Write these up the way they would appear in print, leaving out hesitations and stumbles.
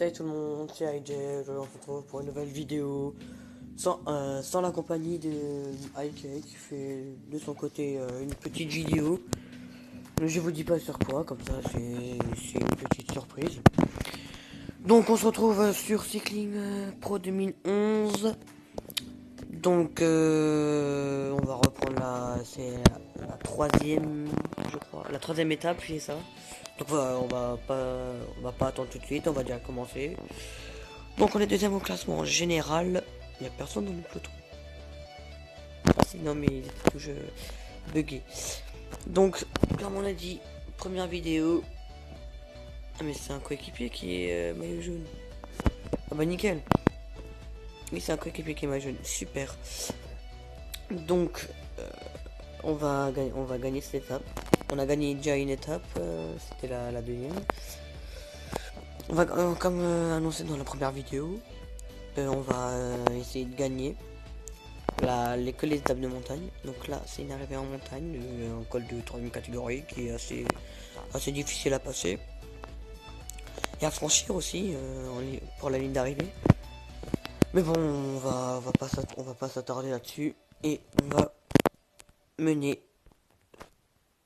Salut tout le monde, c'est IJ, on se retrouve pour une nouvelle vidéo sans la compagnie de IK qui fait de son côté une petite vidéo. Je vous dis pas sur quoi, comme ça c'est une petite surprise. Donc on se retrouve sur Cycling Pro 2011. Donc on va reprendre la troisième, je crois, la troisième étape, c'est ça. Donc voilà, on va pas attendre tout de suite, on va déjà commencer. Donc on est deuxième au classement général. Il n'y a personne dans le peloton. Ah si, non mais il était tout bugué. Donc, comme on a dit, première vidéo. Ah mais c'est un coéquipier qui est maillot jaune. Ah bah nickel. Oui, c'est un coéquipier qui est maillot jaune. Super. Donc, on va gagner cette étape. On a gagné déjà une étape. C'était la deuxième. On va, comme annoncé dans la première vidéo, on va essayer de gagner les étapes de montagne. Donc là, c'est une arrivée en montagne, un col de 3ème catégorie qui est assez difficile à passer et à franchir aussi pour la ligne d'arrivée. Mais bon, on va pas s'attarder là-dessus et on va mener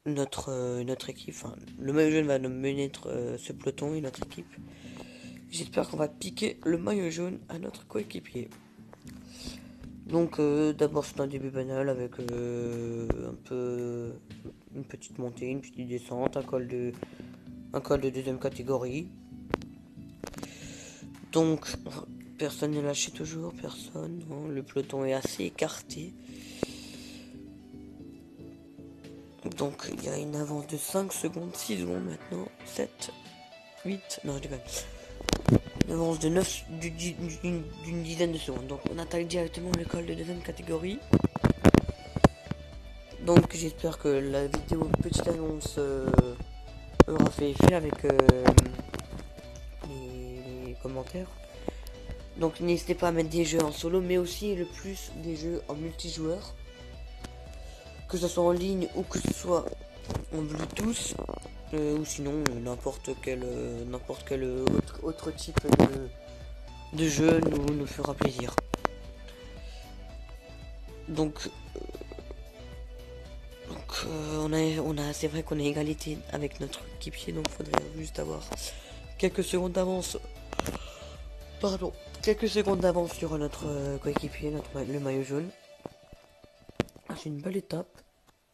notre équipe. Enfin, le maillot jaune va mener ce peloton et notre équipe. J'espère qu'on va piquer le maillot jaune à notre coéquipier. Donc d'abord c'est un début banal avec un peu une petite montée, une petite descente, un col de deuxième catégorie. Donc personne n'est lâché toujours, personne. Non, le peloton est assez écarté. Donc il y a une avance de 5 secondes, 6 secondes maintenant, 7, 8, non je déconne. Une avance de 9 d'une dizaine de secondes. Donc on attaque directement le col de deuxième catégorie. Donc j'espère que la vidéo petite annonce aura fait effet avec les commentaires. Donc n'hésitez pas à mettre des jeux en solo, mais aussi le plus des jeux en multijoueur. Que ce soit en ligne ou que ce soit en Bluetooth. Ou sinon n'importe quel autre type de jeu nous fera plaisir. Donc c'est vrai qu'on a égalité avec notre équipier, donc faudrait juste avoir quelques secondes d'avance. Pardon, quelques secondes d'avance sur notre coéquipier, le maillot jaune. Ah, c'est une belle étape.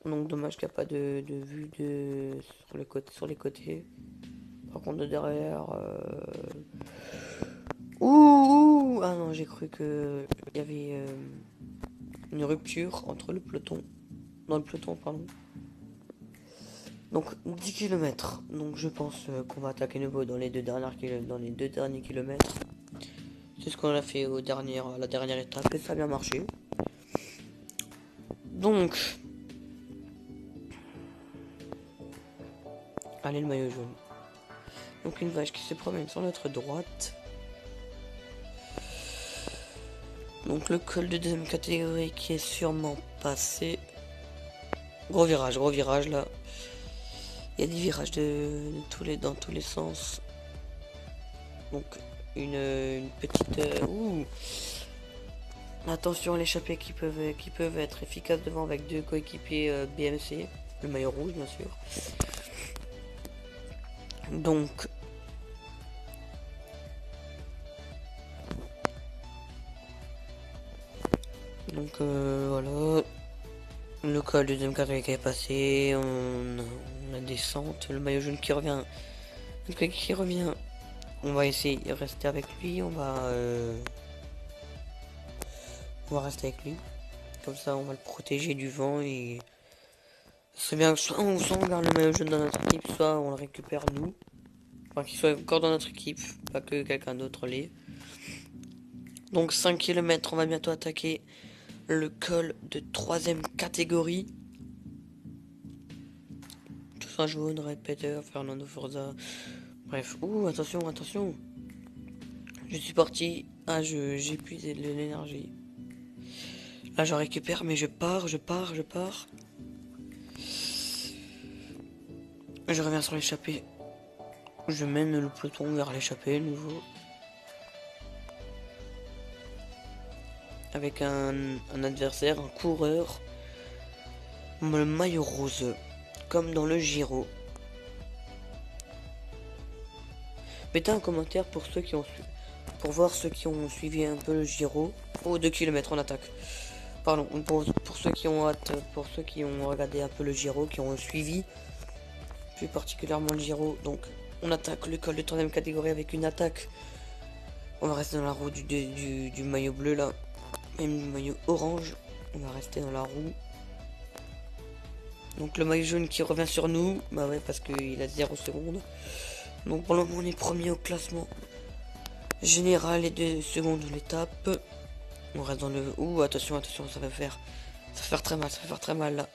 Donc dommage qu'il n'y a pas de vue sur les côtés. Par contre de derrière. Ah non, j'ai cru que il y avait une rupture entre le peloton. Dans le peloton, pardon. Donc 10 km. Donc je pense qu'on va attaquer nouveau dans les deux derniers kilomètres. C'est ce qu'on a fait à la dernière étape et ça a bien marché. Donc allez, le maillot jaune. Donc une vache qui se promène sur notre droite. Donc le col de deuxième catégorie qui est sûrement passé. Gros virage là. Il y a des virages dans tous les sens. Donc une petite attention à l'échappée qui peuvent être efficaces devant avec deux coéquipiers BMC, le maillot rouge bien sûr. Donc voilà, le col du deuxième catégorie qui est passé, on la descente, le maillot jaune qui revient, on va essayer de rester avec lui, on va rester avec lui, comme ça on va le protéger du vent et c'est bien que soit on garde le maillot jaune dans notre équipe, soit on le récupère nous, enfin qu'il soit encore dans notre équipe, pas que quelqu'un d'autre l'ait. Donc 5 km, on va bientôt attaquer le col de 3ème catégorie. Tout ça jaune, répéteur, Fernando Forza. Bref, attention. Je suis parti. Ah, j'ai épuisé de l'énergie. Là, je récupère, mais je pars. Je reviens sur l'échappée. Je mène le peloton vers l'échappée, nouveau. avec un adversaire, un coureur, le maillot rose, comme dans le Giro. Mettez un commentaire pour ceux qui ont pour voir ceux qui ont suivi un peu le Giro. Oh, 2 km en attaque. Pardon, pour ceux qui ont hâte, pour ceux qui ont regardé un peu le Giro, qui ont suivi plus particulièrement le Giro. Donc on attaque le col de 3ème catégorie avec une attaque. On va rester dans la roue du maillot bleu là. Même du maillot orange. On va rester dans la roue. Donc le maillot jaune qui revient sur nous. Bah ouais, parce qu'il a 0 secondes. Donc pour le moment on est premier au classement général et 2 secondes de l'étape. On reste dans le... Ouh, attention, attention, ça va faire très mal, ça va faire très mal là.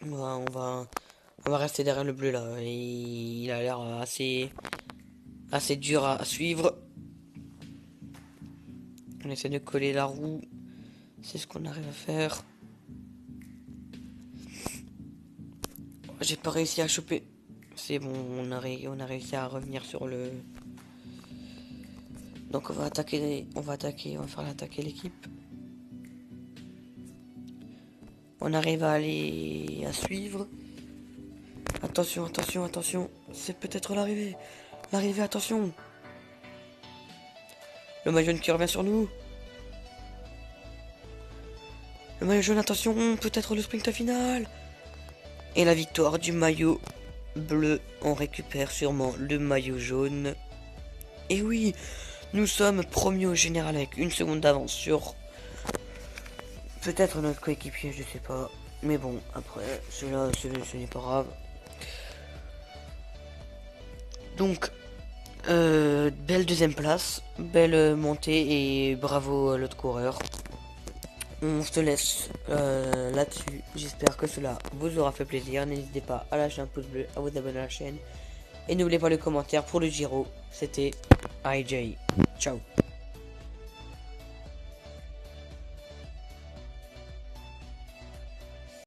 On va rester derrière le bleu là. Et il a l'air assez dur à suivre. On essaie de coller la roue. C'est ce qu'on arrive à faire. J'ai pas réussi à choper. C'est bon, on a réussi à revenir sur le... Donc on va faire l'attaquer l'équipe. On arrive à suivre. Attention, attention, attention. C'est peut-être l'arrivée. L'arrivée, attention. Le maillot jaune qui revient sur nous. Le maillot jaune, attention, peut-être le sprint final. Et la victoire du maillot bleu. On récupère sûrement le maillot jaune. Et oui, nous sommes premiers au général avec 1 seconde d'avance sur peut-être notre coéquipier, je sais pas. Mais bon, après, ce n'est pas grave. Donc, belle 2ème place, belle montée et bravo à l'autre coureur. On se laisse là-dessus. J'espère que cela vous aura fait plaisir. N'hésitez pas à lâcher un pouce bleu, à vous abonner à la chaîne. Et n'oubliez pas le commentaire pour le Giro. C'était IJ. Ciao.